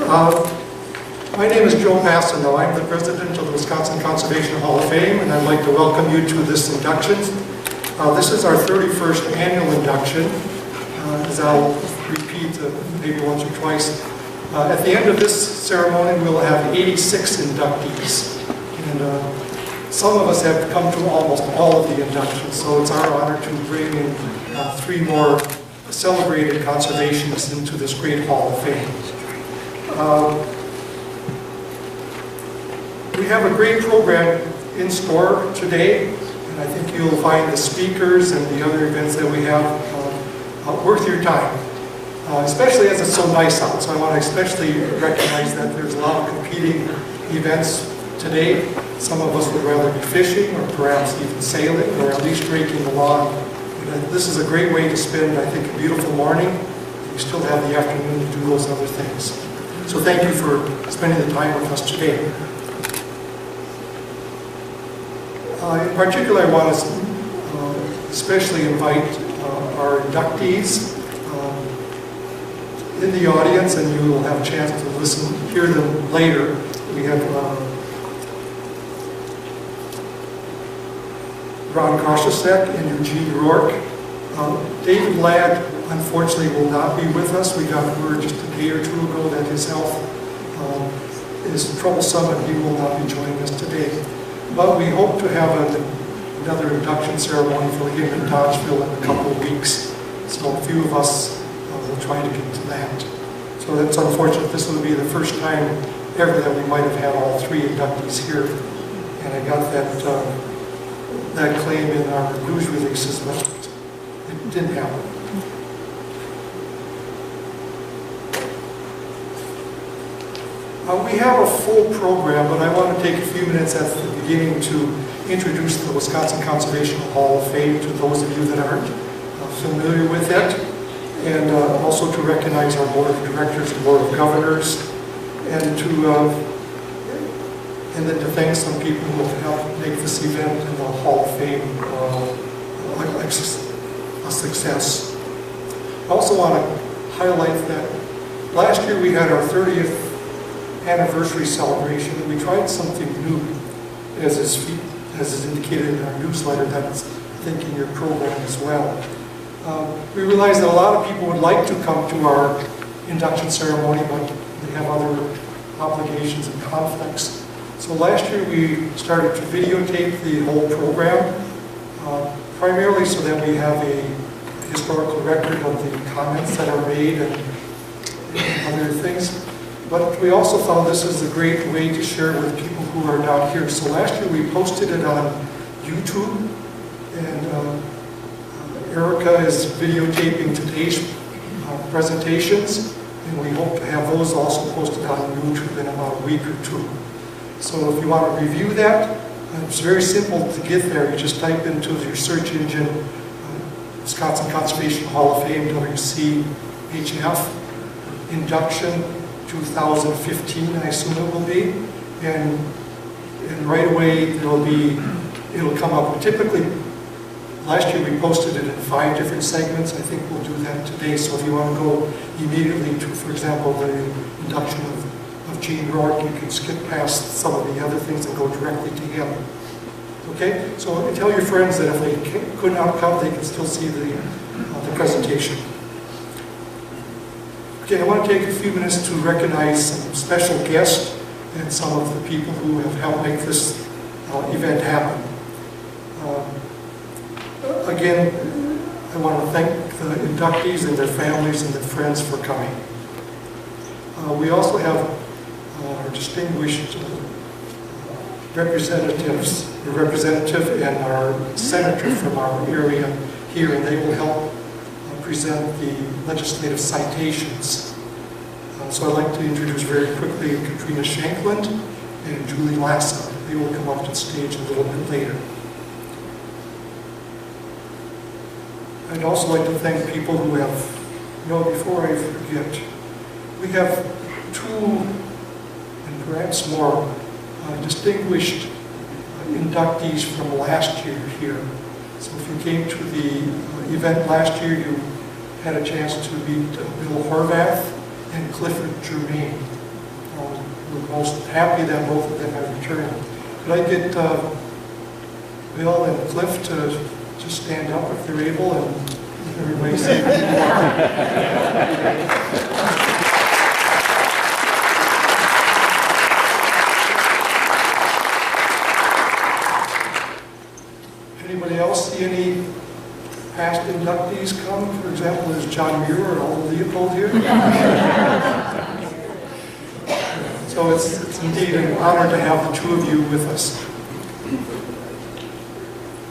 My name is Joe Passano. I'm the president of the Wisconsin Conservation Hall of Fame, and I'd like to welcome you to this induction. This is our 31st annual induction. As I'll repeat maybe once or twice, at the end of this ceremony we'll have 86 inductees. And some of us have come to almost all of the inductions, so it's our honor to bring in 3 more celebrated conservationists into this great Hall of Fame. We have a great program in store today, and I think you'll find the speakers and the other events that we have worth your time, especially as it's so nice out. So I want to especially recognize that there's a lot of competing events today. Some of us would rather be fishing or perhaps even sailing or at least raking the lawn. This is a great way to spend, I think, a beautiful morning. You still have the afternoon to do those other things. So thank you for spending the time with us today. In particular, I want to especially invite our inductees in the audience, and you will have a chance to hear them later. We have Ron Koshasek and Eugene Rourke. David Ladd, unfortunately, will not be with us. We got word just a day or 2 ago that his health is troublesome and he will not be joining us today. But we hope to have another induction ceremony for him in Dodgeville in a couple of weeks. So a few of us will try to get to that. So that's unfortunate. This will be the first time ever that we might have had all 3 inductees here. And I got that claim in our news releases, but it didn't happen. We have a full program, but I want to take a few minutes at the beginning to introduce the Wisconsin Conservation Hall of Fame to those of you that aren't familiar with it, and also to recognize our Board of Directors and Board of Governors, and then to thank some people who have helped make this event in the Hall of Fame a success. I also want to highlight that last year we had our 30th anniversary celebration, and we tried something new, as is indicated in our newsletter that's, I think, in your program as well. We realized that a lot of people would like to come to our induction ceremony, but they have other obligations and conflicts. So last year we started to videotape the whole program, primarily so that we have a historical record of the comments that are made and other things. But we also found this is a great way to share with people who are not here. So last year we posted it on YouTube, and Erica is videotaping today's presentations, and we hope to have those also posted on YouTube in about a week or 2. So if you want to review that, it's very simple to get there. You just type into your search engine, Wisconsin Conservation Hall of Fame, WCHF, induction 2015, I assume it will be, and right away it'll come up. Typically, last year we posted it in 5 different segments. I think we'll do that today. So if you want to go immediately to, for example, the induction of Gene Rourke, you can skip past some of the other things and go directly to him. Okay, so tell your friends that if they could not come, they can still see the presentation. Okay, I want to take a few minutes to recognize some special guests and some of the people who have helped make this event happen. Again, I want to thank the inductees and their families and their friends for coming. We also have our distinguished representatives, the representative and our senator from our area here, and they will help present the legislative citations. So I'd like to introduce very quickly Katrina Shankland and Julie Lassa. They will come up to the stage a little bit later. I'd also like to thank people who have, before I forget, we have 2 and perhaps more distinguished inductees from last year here. So if you came to the event last year, you had a chance to meet Bill Horvath and Clifford Germain. we're most happy that both of them have returned. Could I get Bill and Cliff to just stand up if they're able, and everybody say Anybody else see any past inductees come? For example, is John Muir and Aldo Leopold here? So it's indeed an honor to have the two of you with us.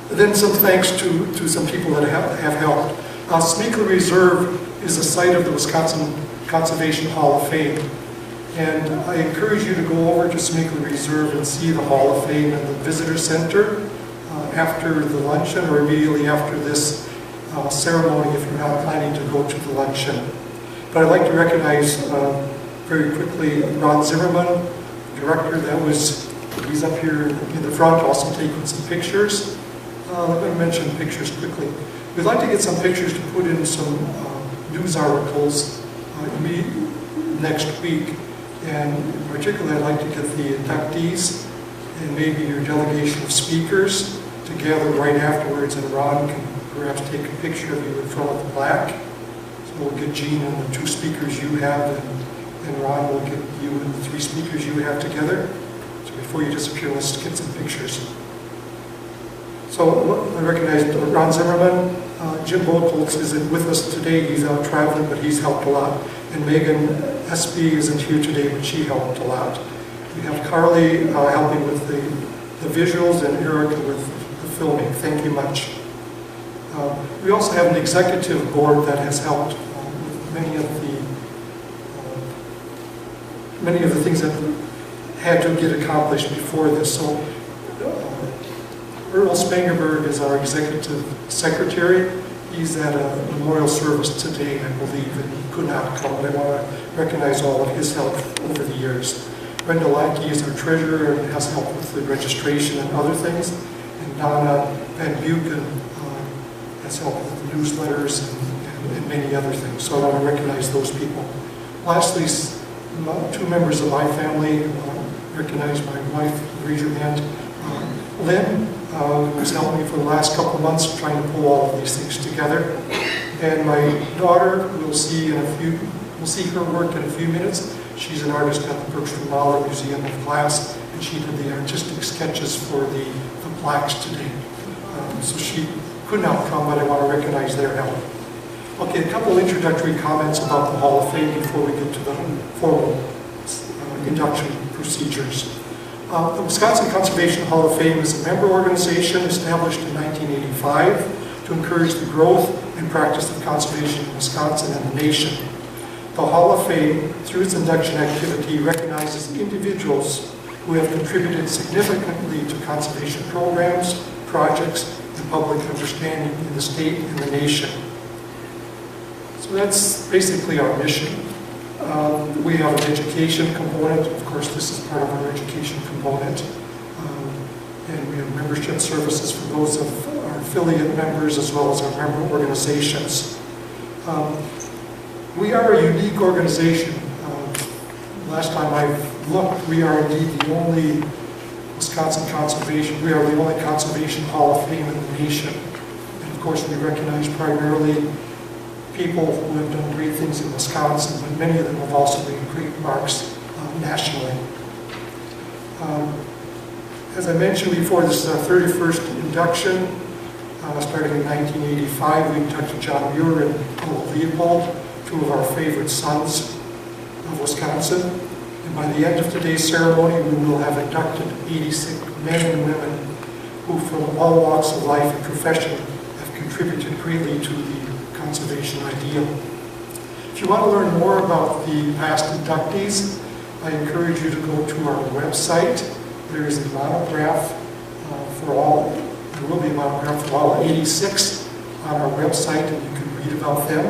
And then some thanks to some people that have helped. Smeekle Reserve is the site of the Wisconsin Conservation Hall of Fame. And I encourage you to go over to Smeekle Reserve and see the Hall of Fame and the Visitor Center after the luncheon or immediately after this ceremony if you're not planning to go to the luncheon. But I'd like to recognize very quickly Ron Zimmerman, director he's up here in the front also taking some pictures. I'm going to mention pictures quickly. We'd like to get some pictures to put in some news articles next week. And in particular, I'd like to get the inductees and maybe your delegation of speakers together right afterwards, and Ron can perhaps take a picture of you in front of the plaque. So we'll get Gene and the two speakers you have, and Ron will get you and the three speakers you have together. So before you disappear, let's get some pictures. So I recognize Ron Zimmerman. Jim Boatholz isn't with us today. He's out traveling, but he's helped a lot. And Megan Espy isn't here today, but she helped a lot. We have Carly helping with the visuals and Erica with the filming. Thank you much. We also have an executive board that has helped with many of the things that had to get accomplished before this. So Earl Spangerberg is our executive secretary. He's at a memorial service today, I believe, and he could not come, but I want to recognize all of his help over the years. Brenda Lackey is our treasurer and has helped with the registration and other things. And Donna Van Buchen has helped with the newsletters and many other things. So I want to recognize those people. Lastly, two members of my family, recognize my wife, raise your hand. Lynn, who's helped me for the last couple of months trying to pull all of these things together. And my daughter, we'll see her work in a few minutes. She's an artist at the Bergstrom Mahler Museum of Glass, and she did the artistic sketches for the plaques today. So she could not come, but I want to recognize their help. Okay, a couple of introductory comments about the Hall of Fame before we get to the formal induction procedures. The Wisconsin Conservation Hall of Fame is a member organization established in 1985 to encourage the growth and practice of conservation in Wisconsin and the nation. The Hall of Fame, through its induction activity, recognizes individuals who have contributed significantly to conservation programs, projects, and public understanding in the state and the nation. So that's basically our mission. We have an education component. Of course, this is part of our education component. And we have membership services for those of our affiliate members as well as our member organizations. We are a unique organization. Last time I looked, we are indeed the only Wisconsin conservation, we are the only conservation Hall of Fame in the nation. And of course, we recognize primarily people who have done great things in Wisconsin, but many of them have also made great marks nationally. As I mentioned before, this is our 31st induction. Starting in 1985, we inducted John Muir and Aldo Leopold, two of our favorite sons of Wisconsin. And by the end of today's ceremony, we will have inducted 86 men and women who, from all walks of life and profession, have contributed greatly to the conservation ideal. If you want to learn more about the past inductees, I encourage you to go to our website. There is a monograph there will be a monograph for all 86 on our website, and you can read about them.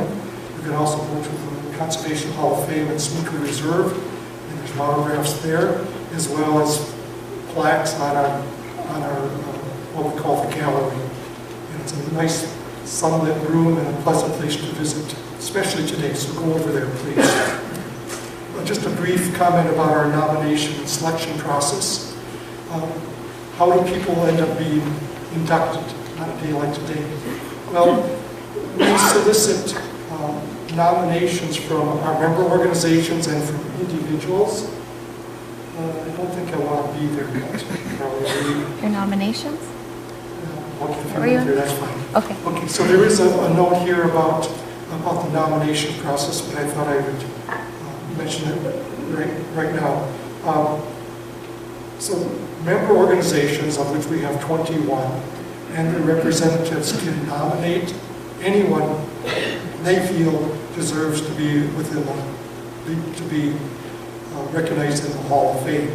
You can also go to the Conservation Hall of Fame at Smeekle Reserve, and there's monographs there, as well as plaques on our what we call the gallery. And it's a nice sunlit room and a pleasant place to visit, especially today, so go over there, please. But just a brief comment about our nomination and selection process. How do people end up being inducted on a day like today? Well, we solicit nominations from our member organizations and from individuals. I don't think I want to be there, but probably. Your nominations? Okay, if you're there, that's fine. Okay. Okay, so there is a note here about the nomination process, but I thought I would mention it right now. So member organizations, of which we have 21, and their representatives can nominate anyone they feel deserves to be recognized in the Hall of Fame.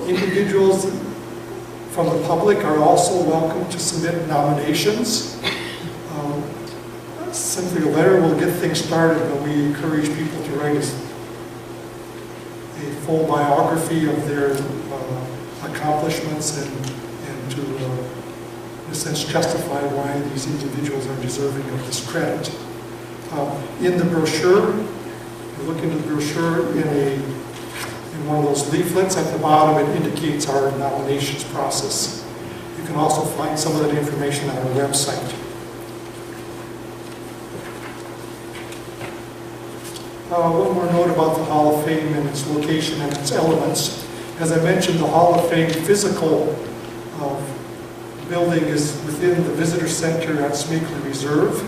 Individuals from the public are also welcome to submit nominations. Simply a letter will get things started, but we encourage people to write a full biography of their accomplishments and to, in a sense, justify why these individuals are deserving of this credit. In the brochure, you look into the brochure in one of those leaflets at the bottom, it indicates our nominations process. You can also find some of that information on our website. One more note about the Hall of Fame and its location and its elements. As I mentioned, the Hall of Fame physical building is within the Visitor Center at Smeakley Reserve.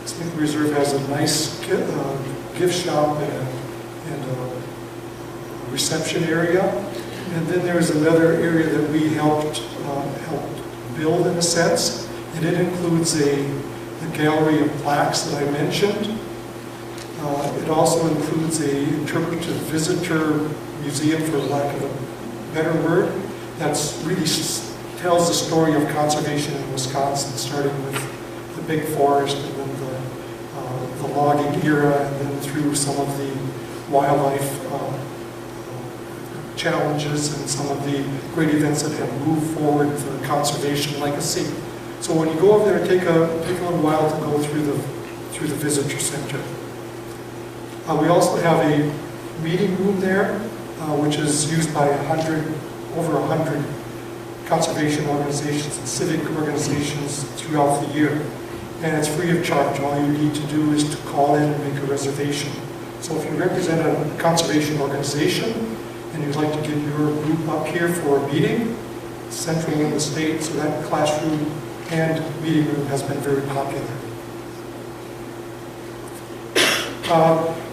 Smeakley Reserve has a nice gift shop and a reception area. And then there's another area that we helped build in a sense. And it includes the gallery of plaques that I mentioned. It also includes a interpretive visitor museum, for lack of a better word, that's really tells the story of conservation in Wisconsin, starting with the big forest and then the logging era, and then through some of the wildlife challenges and some of the great events that have moved forward the conservation legacy. So when you go over there, take a little while to go through the visitor center. We also have a meeting room there, which is used by over 100 conservation organizations and civic organizations throughout the year. And it's free of charge. All you need to do is to call in and make a reservation. So if you represent a conservation organization and you'd like to get your group up here for a meeting, central in the state, so that classroom and meeting room has been very popular.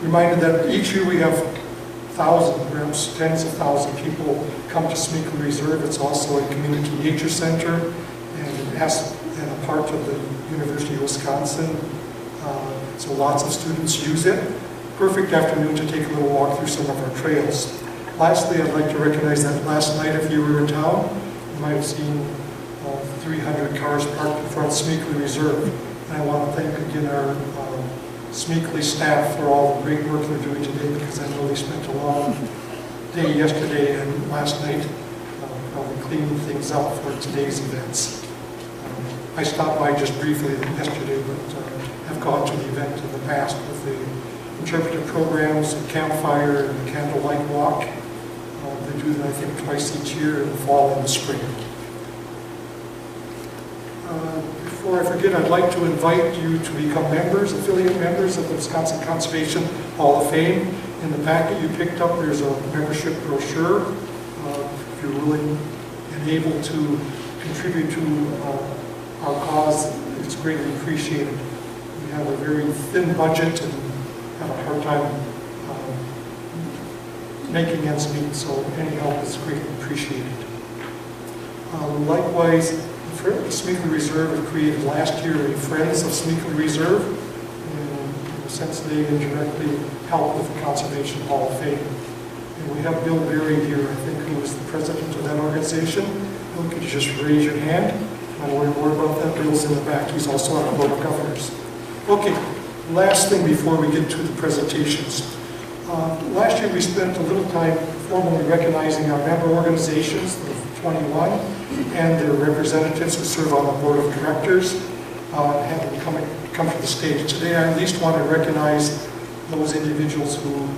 Reminded that each year we have thousands, perhaps tens of thousands of people come to Smeakley Reserve. It's also a community nature center and a part of the University of Wisconsin. So lots of students use it. Perfect afternoon to take a little walk through some of our trails. Lastly, I'd like to recognize that last night, if you were in town, you might have seen 300 cars parked in front of Smeakley Reserve. And I want to thank again our Smeakley staff for all the great work they're doing today, because I know they spent a long day yesterday and last night probably cleaning things up for today's events. I stopped by just briefly yesterday, but have gone to the event in the past with the interpretive programs, the campfire, and the candlelight walk. They do that, I think, twice each year in the fall and the spring. Before I forget, I'd like to invite you to become members, affiliate members of the Wisconsin Conservation Hall of Fame. In the packet you picked up, there's a membership brochure. If you're willing and able to contribute to our cause, it's greatly appreciated. We have a very thin budget and have a hard time making ends meet, so any help is greatly appreciated. Likewise, the Smeakley Reserve was created last year a Friends of Smeakley Reserve, and in a sense they indirectly help with the Conservation Hall of Fame. And we have Bill Berry here, I think, who is the president of that organization. Bill, could you just raise your hand? I don't worry more about that. Bill's in the back. He's also on the Board of Governors. Okay, last thing before we get to the presentations. Last year we spent a little time formally recognizing our member organizations, the 21, and their representatives who serve on the Board of Directors, have them come to the stage. Today I at least want to recognize those individuals who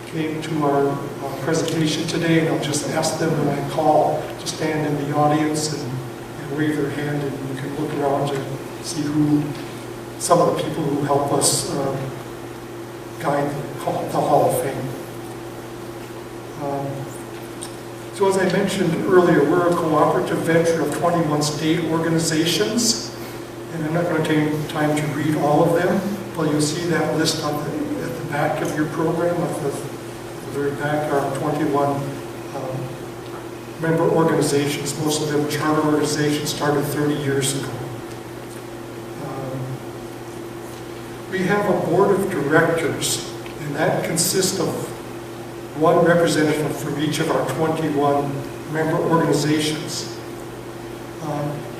came to our presentation today, and I'll just ask them when I call to stand in the audience and wave their hand, and you can look around and see who, some of the people who help us guide the Hall of Fame. So as I mentioned earlier, we're a cooperative venture of 21 state organizations, and I'm not going to take time to read all of them, but you'll see that list at the back of your program. At the very back are 21 member organizations. Most of them charter organizations, started 30 years ago. We have a board of directors, and that consists of one representative from each of our 21 member organizations.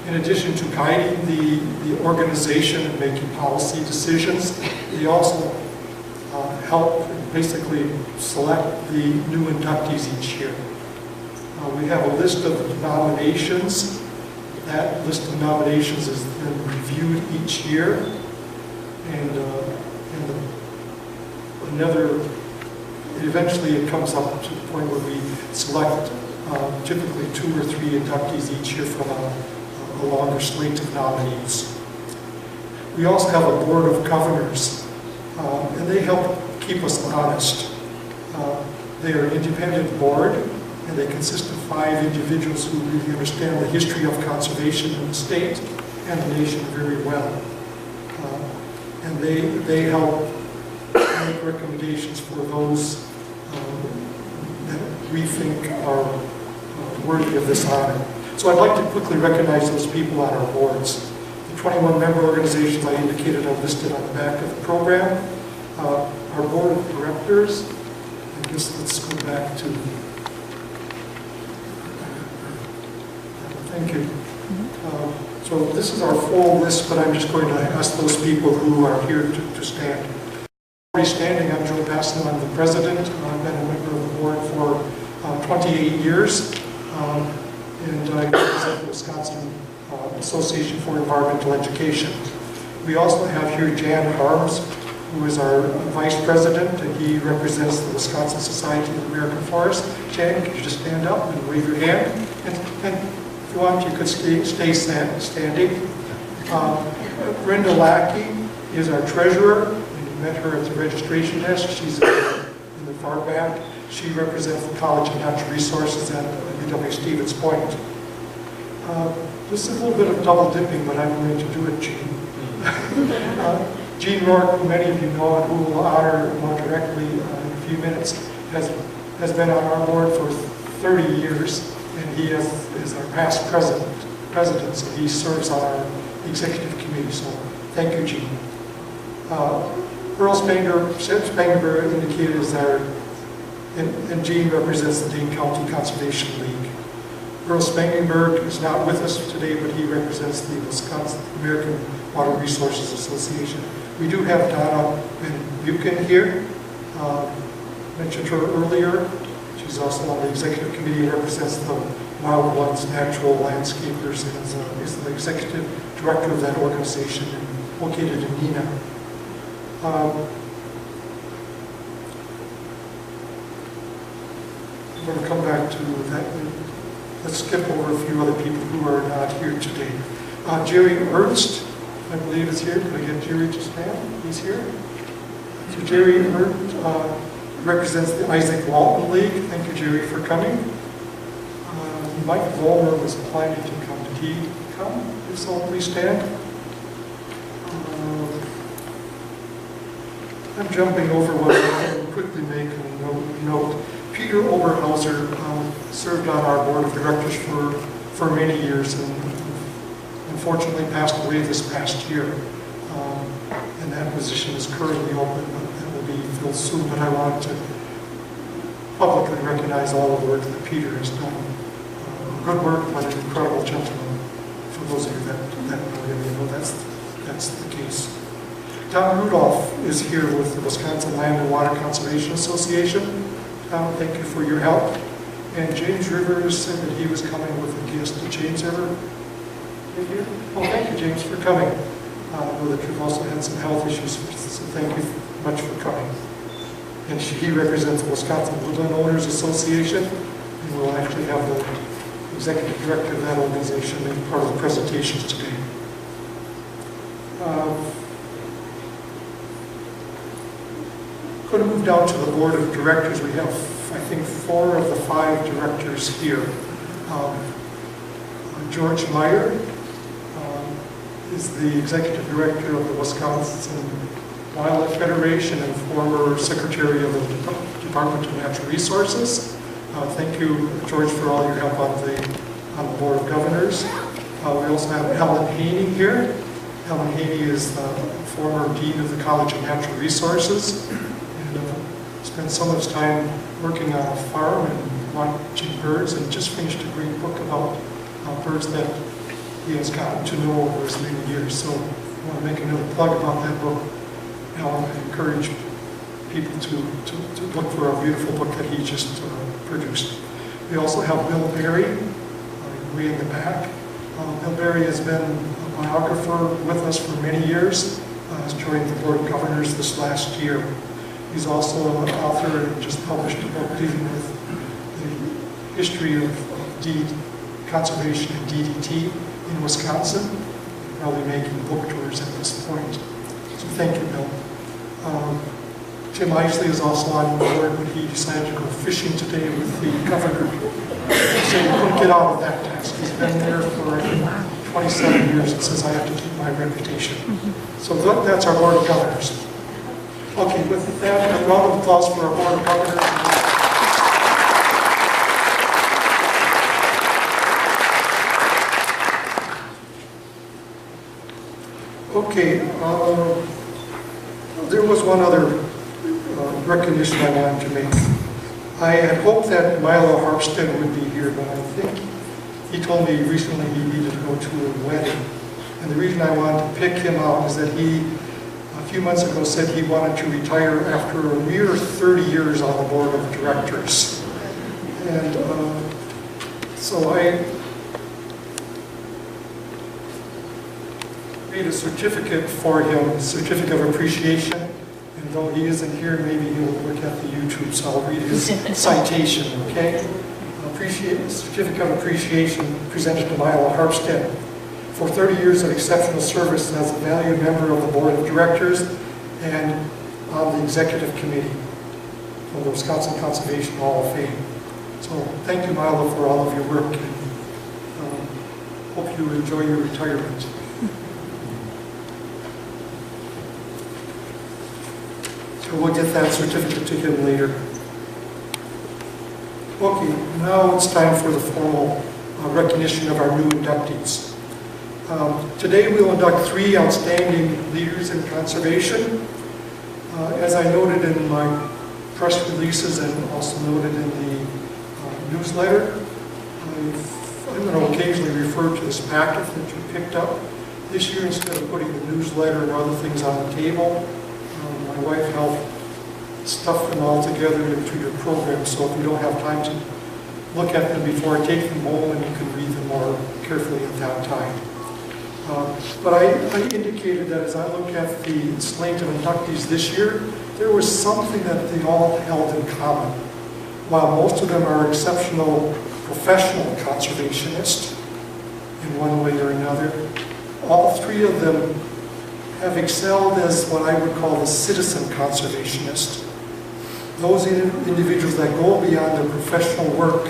In addition to guiding the organization and making policy decisions, they also help basically select the new inductees each year. We have a list of nominations. That list of nominations is then reviewed each year, and eventually it comes up to the point where we select typically 2 or 3 inductees each year from a longer slate of nominees. We also have a board of governors, and they help keep us honest. They are an independent board, and they consist of 5 individuals who really understand the history of conservation in the state and the nation very well. And they help make recommendations for those that we think are worthy of this honor. So I'd like to quickly recognize those people on our boards. The 21 member organizations I indicated are listed on the back of the program. Our board of directors, I guess let's go back to, thank you. So this is our full list, but I'm just going to ask those people who are here to stand. Already standing, I'm Joe Basson, I'm the president. I've been a member of the board for 28 years, and I represent the Wisconsin Association for Environmental Education. We also have here Jan Harms, who is our vice president, and he represents the Wisconsin Society of American Forests. Jan, could you just stand up and wave your hand? And if you want, you could stay standing. Brenda Lackey is our treasurer, and you met her at the registration desk. She's in the far back. She represents the College of Natural Resources at UW Stevens Point. This is a little bit of double dipping, but I'm going to do it, Gene. Gene Rourke, who many of you know and who will honor more directly in a few minutes, has been on our board for 30 years, and he is our past president, so he serves on our executive committee, so thank you, Gene. Earl Spangenberg indicated is our, and Gene represents the Dane County Conservation League. Earl Spangenberg is not with us today, but he represents the Wisconsin American Water Resources Association. We do have Donna Buchan here. Mentioned her earlier. She's also on the executive committee and represents the Wild Ones Natural Landscapers and is the executive director of that organization located in Neenah. I'm going to come back to that. Let's skip over a few other people who are not here today. Jerry Ernst, I believe, is here. Can I get Jerry to stand? He's here. So Jerry Ernst represents the Isaac Walton League. Thank you, Jerry, for coming. Mike Vollmer was planning to come. Did he come? If so, please stand. I'm jumping over what I will quickly make a note. Peter Oberhauser served on our board of directors for many years and unfortunately passed away this past year. And that position is currently open, but that will be filled soon. But I want to publicly recognize all the work that Peter has done. Good work, but an incredible gentleman. For those of you that know him, you know that's the case. Tom Rudolph is here with the Wisconsin Land and Water Conservation Association. Tom, thank you for your help. And James Rivers said that he was coming with a guest. Did James ever get here? Well, thank you, James, for coming. I know that you've also had some health issues, so thank you much for coming. and he represents the Wisconsin Woodland Owners Association, and we'll actually have the executive director of that organization make part of the presentations today. Going to move down to the board of directors. We have, I think, 4 of the 5 directors here. George Meyer is the executive director of the Wisconsin Wildlife Federation and former secretary of the Department of Natural Resources. Thank you, George, for all your help on the Board of Governors. We also have Ellen Haney here. Ellen Haney is the former dean of the College of Natural Resources, and spent so much time working on a farm and watching birds, and just finished a great book about birds that he has gotten to know over his many years. So I want to make another plug about that book. Alan, I encourage people to look for a beautiful book that he just produced. We also have Bill Berry, way in the back. Bill Berry has been a biographer with us for many years. Has joined the Board of Governors this last year. He's also an author and just published a book dealing with the history of deed conservation and DDT in Wisconsin. Probably making book tours at this point. So thank you, Bill. Tim Isley is also on board, but he decided to go fishing today with the governor. So he couldn't get out of that task. He's been there for 27 years and says, I have to keep my reputation. So that's our Board of Governors. Okay, with that, a round of applause for our Board of Governors. Okay, there was one other recognition I wanted to make. I had hoped that Milo Harpstead would be here, but I think he told me recently he needed to go to a wedding. And the reason I wanted to pick him out is that he, a few months ago, said he wanted to retire after a mere 30 years on the board of directors. And so I made a certificate for him, a certificate of appreciation. And though he isn't here, maybe he'll look at the YouTube, so I'll read his citation, okay? Certificate of appreciation presented to Milo Harpstead for 30 years of exceptional service as a valued member of the Board of Directors and on the Executive Committee for the Wisconsin Conservation Hall of Fame. So thank you, Milo, for all of your work, and hope you enjoy your retirement. So we'll get that certificate to him later. Okay, now it's time for the formal recognition of our new inductees. Today we'll induct 3 outstanding leaders in conservation. As I noted in my press releases and also noted in the newsletter, I'm going to occasionally refer to this packet that you picked up. This year, instead of putting the newsletter and other things on the table, my wife helped stuff them all together into your program, so if you don't have time to look at them before I take them home, and you can read them more carefully at that time. But I indicated that as I look at the slate of inductees this year, there was something that they all held in common. While most of them are exceptional professional conservationists in one way or another, all 3 of them have excelled as what I would call a citizen conservationist. Those individuals that go beyond their professional work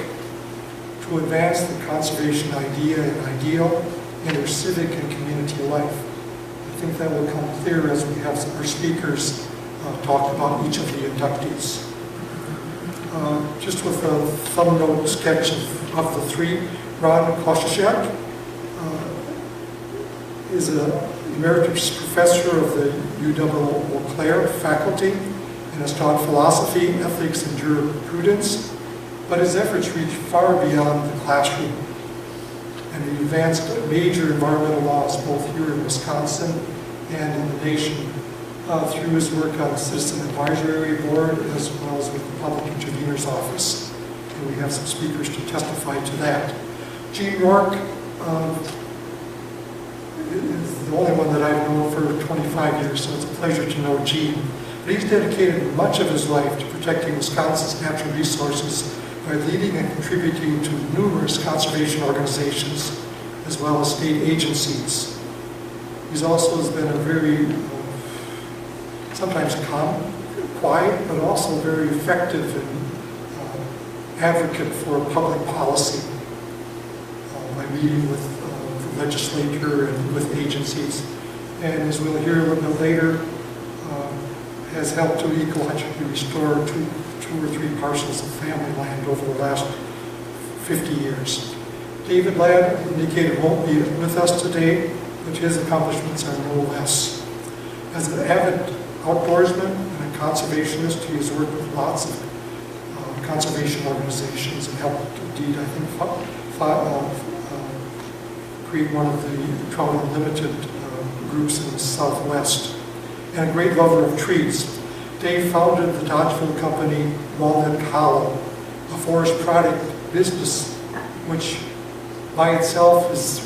to advance the conservation idea and ideal in their civic and community life. I think that will come clear as we have some of our speakers talk about each of the inductees. Just with a thumbnail sketch of the 3, Ron Koshchak is an emeritus professor of the UW-Eau Claire faculty and has taught philosophy, ethics, and jurisprudence, but his efforts reach far beyond the classroom. And he advanced major environmental laws both here in Wisconsin and in the nation through his work on the Citizen Advisory Board as well as with the Public Intervener's Office. And we have some speakers to testify to that. Gene Rourke is the only one that I've known for 25 years, so it's a pleasure to know Gene. but he's dedicated much of his life to protecting Wisconsin's natural resources by leading and contributing to numerous conservation organizations as well as state agencies. He's also has been a very, sometimes quiet, but also very effective and advocate for public policy by meeting with the legislature and with agencies. And as we'll hear a little bit later, has helped to ecologically restore two or three parcels of family land over the last 50 years. David Ladd indicated won't be with us today, but his accomplishments are no less. As an avid outdoorsman and a conservationist, he has worked with lots of conservation organizations and helped, indeed, I think, create one of the Trout Unlimited groups in the Southwest, and a great lover of trees. Dave founded the Dodgeville company Walnut Hollow, a forest product business which by itself is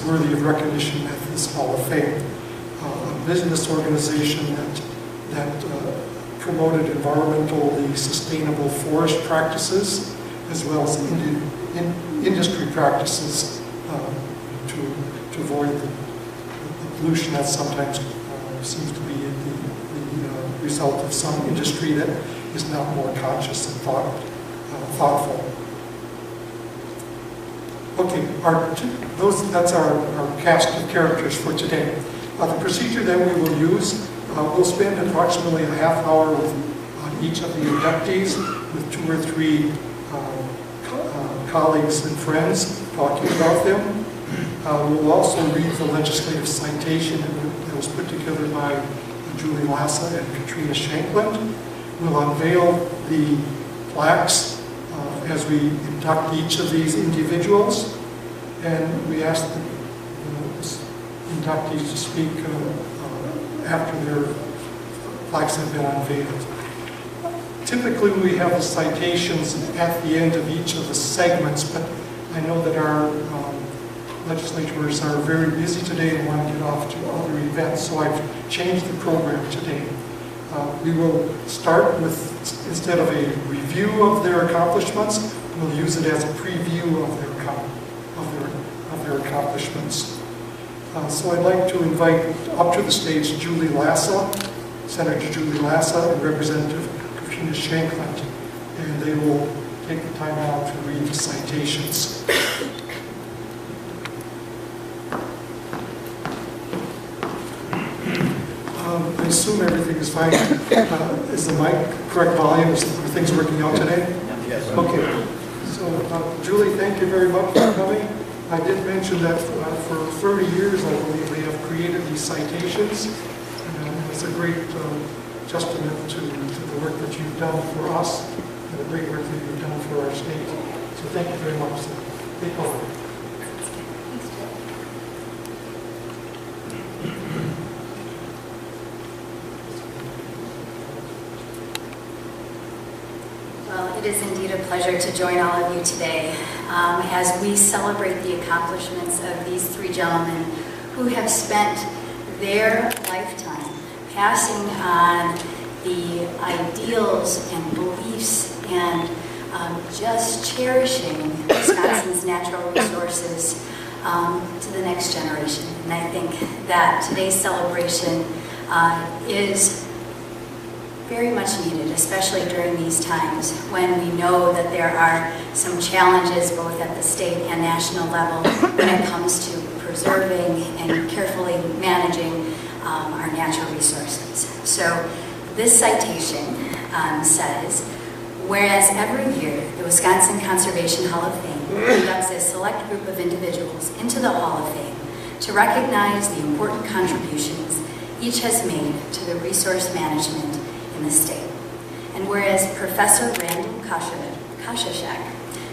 worthy of recognition at this Hall of Fame. A business organization that promoted environmentally sustainable forest practices as well as industry practices to avoid the pollution that sometimes seems to be the result of some industry that is not more conscious and thoughtful. Okay, that's our cast of characters for today. The procedure that we will use, we'll spend approximately a half hour on each of the inductees with 2 or 3 colleagues and friends talking about them. We'll also read the legislative citation that was put together by Julie Lassa and Katrina Shankland. We'll unveil the plaques as we induct each of these individuals, and we ask the inductees to speak after their plaques have been unveiled. Typically we have the citations at the end of each of the segments, but I know that our legislators are very busy today and want to get off to other events, so I've changed the program today. We will start with, instead of a review of their accomplishments, we'll use it as a preview of their accomplishments. So I'd like to invite up to the stage Julie Lassa, Senator Julie Lassa, and Representative Katrina Shankland, and they will take the time out to read the citations. I assume everything is fine. Is the mic correct volume? Are things working out today? Yes. Okay. So, Julie, thank you very much for coming. I did mention that for 30 years, I believe, we have created these citations. And it's a great testament to the work that you've done for us and the great work that you've done for our state. So thank you very much. So, take over. It is indeed a pleasure to join all of you today as we celebrate the accomplishments of these 3 gentlemen who have spent their lifetime passing on the ideals and beliefs and just cherishing Wisconsin's natural resources to the next generation. And I think that today's celebration is very much needed, especially during these times when we know that there are some challenges both at the state and national level when it comes to preserving and carefully managing our natural resources. So this citation says, whereas every year the Wisconsin Conservation Hall of Fame inducts a select group of individuals into the Hall of Fame to recognize the important contributions each has made to the resource management in the state. And whereas Professor Randall Kashashek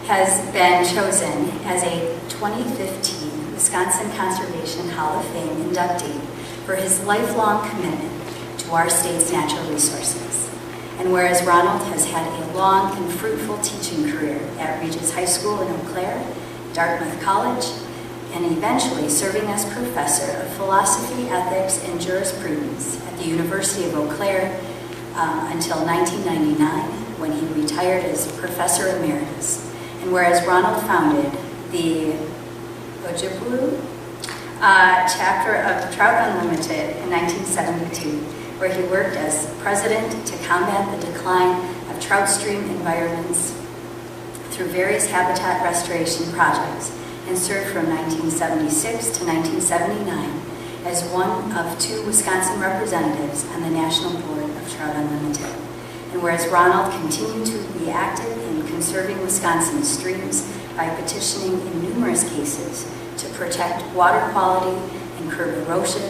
has been chosen as a 2015 Wisconsin Conservation Hall of Fame inductee for his lifelong commitment to our state's natural resources. And whereas Ronald has had a long and fruitful teaching career at Regis High School in Eau Claire, Dartmouth College, and eventually serving as professor of philosophy, ethics, and jurisprudence at the University of Eau Claire, until 1999, when he retired as Professor Emeritus. And whereas Ronald founded the Ojibwe chapter of Trout Unlimited in 1972, where he worked as president to combat the decline of trout stream environments through various habitat restoration projects, and served from 1976 to 1979 as one of 2 Wisconsin representatives on the National Board of Trout Unlimited. And whereas Ronald continued to be active in conserving Wisconsin's streams by petitioning in numerous cases to protect water quality and curb erosion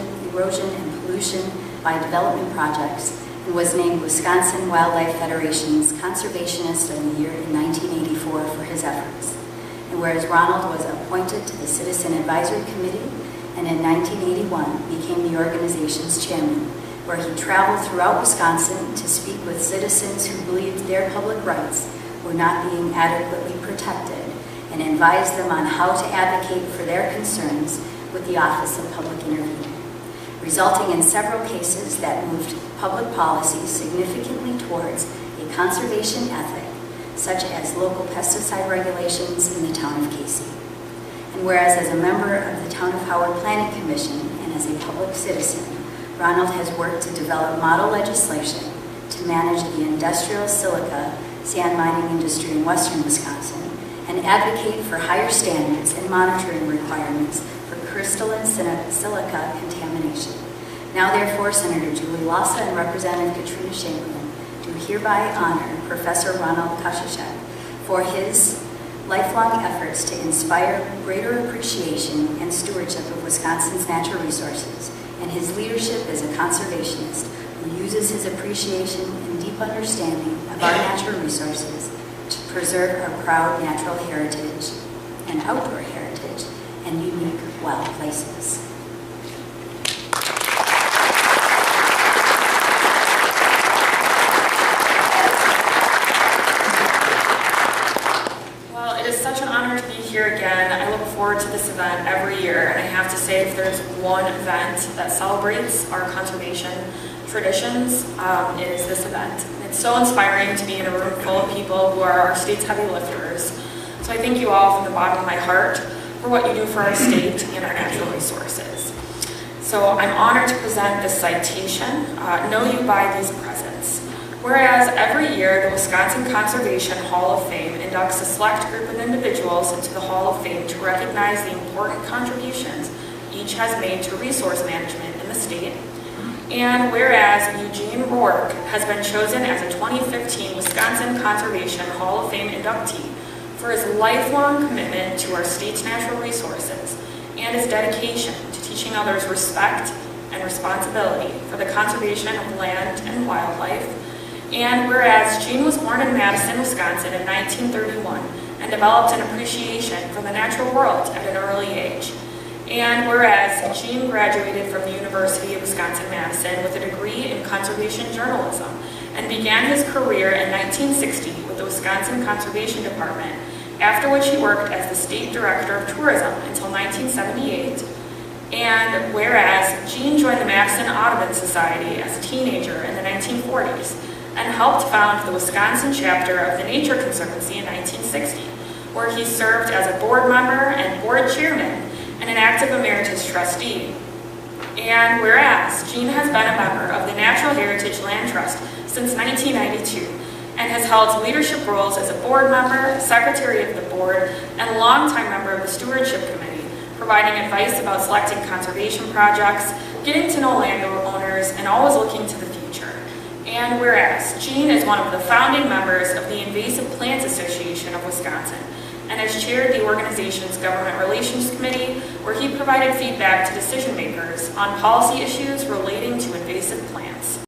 and pollution by development projects, and was named Wisconsin Wildlife Federation's Conservationist of the Year in 1984 for his efforts. And whereas Ronald was appointed to the Citizen Advisory Committee, and in 1981 became the organization's chairman, where he traveled throughout Wisconsin to speak with citizens who believed their public rights were not being adequately protected, and advised them on how to advocate for their concerns with the Office of Public Intervener, resulting in several cases that moved public policy significantly towards a conservation ethic, such as local pesticide regulations in the town of Casey. And whereas as a member of the Town of Howard Planning Commission and as a public citizen, Ronald has worked to develop model legislation to manage the industrial silica sand mining industry in western Wisconsin, and advocate for higher standards and monitoring requirements for crystalline silica contamination. Now therefore, Senator Julie Lassa and Representative Katrina Chamberlain do hereby honor Professor Ronald Kashishek for his lifelong efforts to inspire greater appreciation and stewardship of Wisconsin's natural resources, and his leadership as a conservationist who uses his appreciation and deep understanding of our natural resources to preserve our proud natural heritage and outdoor heritage and unique wild places. Well, it is such an honor to be here again. I look forward to this event every year, and I have to say, if there's one event that celebrates our conservation traditions, it is this event. It's so inspiring to be in a room full of people who are our state's heavy lifters. So I thank you all from the bottom of my heart for what you do for our state and our natural resources. So I'm honored to present this citation, Know You by These Presents. Whereas every year the Wisconsin Conservation Hall of Fame inducts a select group of individuals into the Hall of Fame to recognize the important contributions each has made to resource management in the state. And whereas Eugene Rourke has been chosen as a 2015 Wisconsin Conservation Hall of Fame inductee for his lifelong commitment to our state's natural resources and his dedication to teaching others respect and responsibility for the conservation of land and wildlife. And whereas Gene was born in Madison, Wisconsin in 1931 and developed an appreciation for the natural world at an early age. And whereas Gene graduated from the University of Wisconsin-Madison with a degree in conservation journalism and began his career in 1960 with the Wisconsin Conservation Department, after which he worked as the State Director of Tourism until 1978. And whereas Gene joined the Madison Audubon Society as a teenager in the 1940s and helped found the Wisconsin chapter of the Nature Conservancy in 1960, where he served as a board member and board chairman and an active emeritus trustee. And whereas Gene has been a member of the Natural Heritage Land Trust since 1992 and has held leadership roles as a board member, secretary of the board, and longtime member of the Stewardship Committee, providing advice about selecting conservation projects, getting to know landowners, and always looking to the future. And whereas Gene is one of the founding members of the Invasive Plants Association of Wisconsin, and has chaired the organization's Government Relations Committee, where he provided feedback to decision makers on policy issues relating to invasive plants.